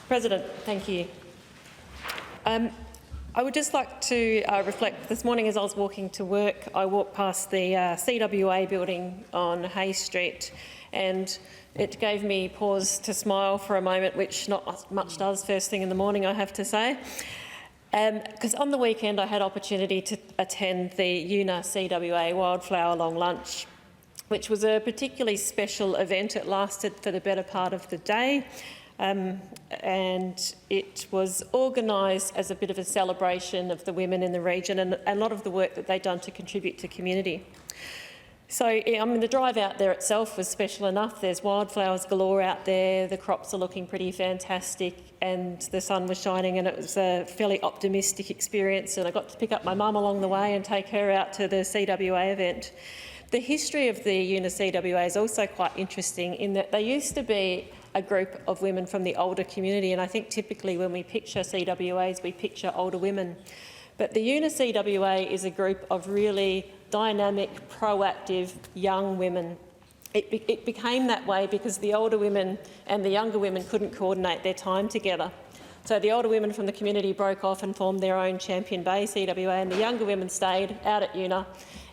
President, thank you. I would just like to reflect, this morning as I was walking to work, I walked past the CWA building on Hay Street, and it gave me pause to smile for a moment, which not much does first thing in the morning, I have to say. Because on the weekend I had opportunity to attend the Yuna CWA Wildflower Long Lunch, which was a particularly special event. It lasted for the better part of the day. And it was organised as a bit of a celebration of the women in the region and a lot of the work that they'd done to contribute to community. So, I mean, the drive out there itself was special enough. There's wildflowers galore out there, the crops are looking pretty fantastic, and the sun was shining, and it was a fairly optimistic experience, and I got to pick up my mum along the way and take her out to the CWA event. The history of the Yuna CWA is also quite interesting in that they used to be a group of women from the older community, and I think typically when we picture CWAs, we picture older women. But the Yuna CWA is a group of really dynamic, proactive young women. It became that way because the older women and the younger women couldn't coordinate their time together. So the older women from the community broke off and formed their own Champion Bay CWA, and the younger women stayed out at Yuna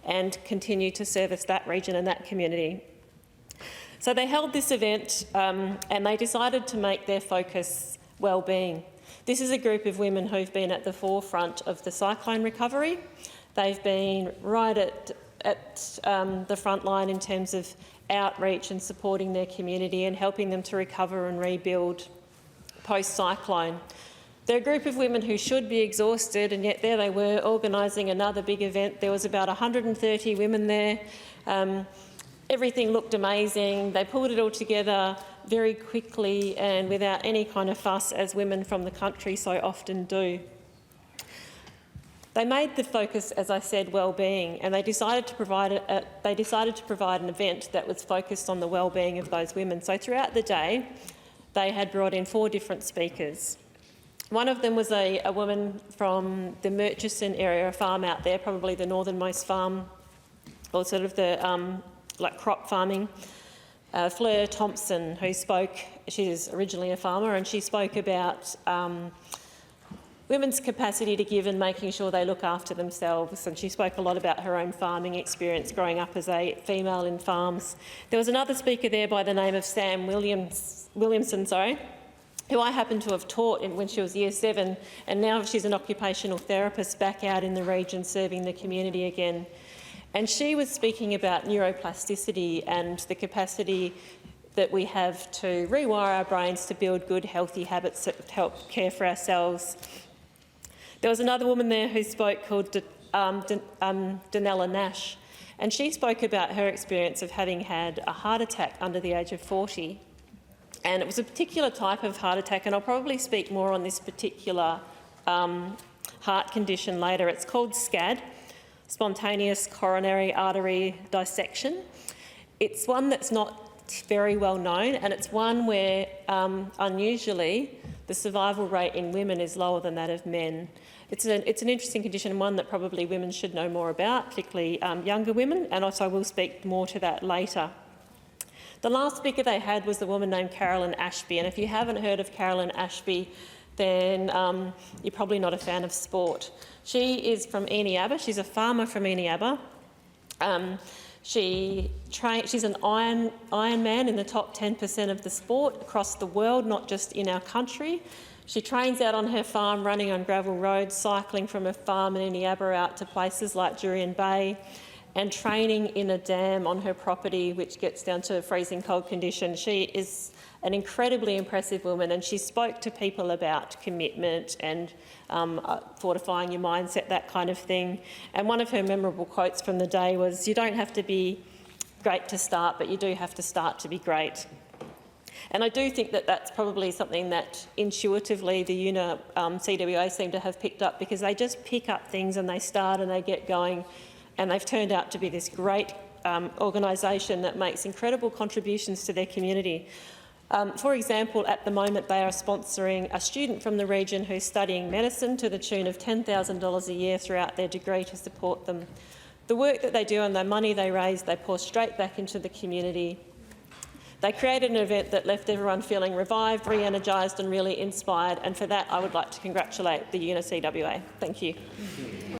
and continued to service that region and that community. So they held this event and they decided to make their focus well-being. This is a group of women who've been at the forefront of the cyclone recovery. They've been right at the front line in terms of outreach and supporting their community and helping them to recover and rebuild post-cyclone. They're a group of women who should be exhausted, and yet there they were organising another big event. There was about 130 women there. Everything looked amazing. They pulled it all together very quickly and without any kind of fuss, as women from the country so often do. They made the focus, as I said, well-being, and they decided to provide an event that was focused on the well-being of those women. So throughout the day, they had brought in 4 different speakers. One of them was a woman from the Murchison area, a farm out there, probably the northernmost farm, or sort of the like crop farming. Fleur Thompson, who spoke, she was originally a farmer, and she spoke about women's capacity to give and making sure they look after themselves, and she spoke a lot about her own farming experience growing up as a female in farms. There was another speaker there by the name of Sam Williamson, who I happened to have taught when she was Year 7, and now she's an occupational therapist back out in the region serving the community again. And she was speaking about neuroplasticity and the capacity that we have to rewire our brains to build good, healthy habits that help care for ourselves. There was another woman there who spoke called Danella Nash, and she spoke about her experience of having had a heart attack under the age of 40. And it was a particular type of heart attack, and I'll probably speak more on this particular heart condition later. It's called SCAD, spontaneous coronary artery dissection. It's one that's not very well known, and it's one where unusually the survival rate in women is lower than that of men. It's an interesting condition, and one that probably women should know more about, particularly younger women, and also I will speak more to that later. The last speaker they had was a woman named Carolyn Ashby, and if you haven't heard of Carolyn Ashby, then you're probably not a fan of sport. She is from Eneabba. She's a farmer from Eneabba. She's an Ironman in the top 10% of the sport across the world, not just in our country. She trains out on her farm, running on gravel roads, cycling from her farm in Eneabba out to places like Jurien Bay, and training in a dam on her property, which gets down to freezing cold conditions. She is an incredibly impressive woman, and she spoke to people about commitment and fortifying your mindset, that kind of thing. And one of her memorable quotes from the day was, "You don't have to be great to start, but you do have to start to be great." And I do think that that's probably something that intuitively the Yuna CWA seem to have picked up, because they just pick up things and they start and they get going, and they've turned out to be this great organisation that makes incredible contributions to their community. For example, at the moment they are sponsoring a student from the region who's studying medicine to the tune of $10,000 a year throughout their degree to support them. The work that they do and the money they raise, they pour straight back into the community. They created an event that left everyone feeling revived, re-energised and really inspired, and for that I would like to congratulate the Yuna CWA. Thank you.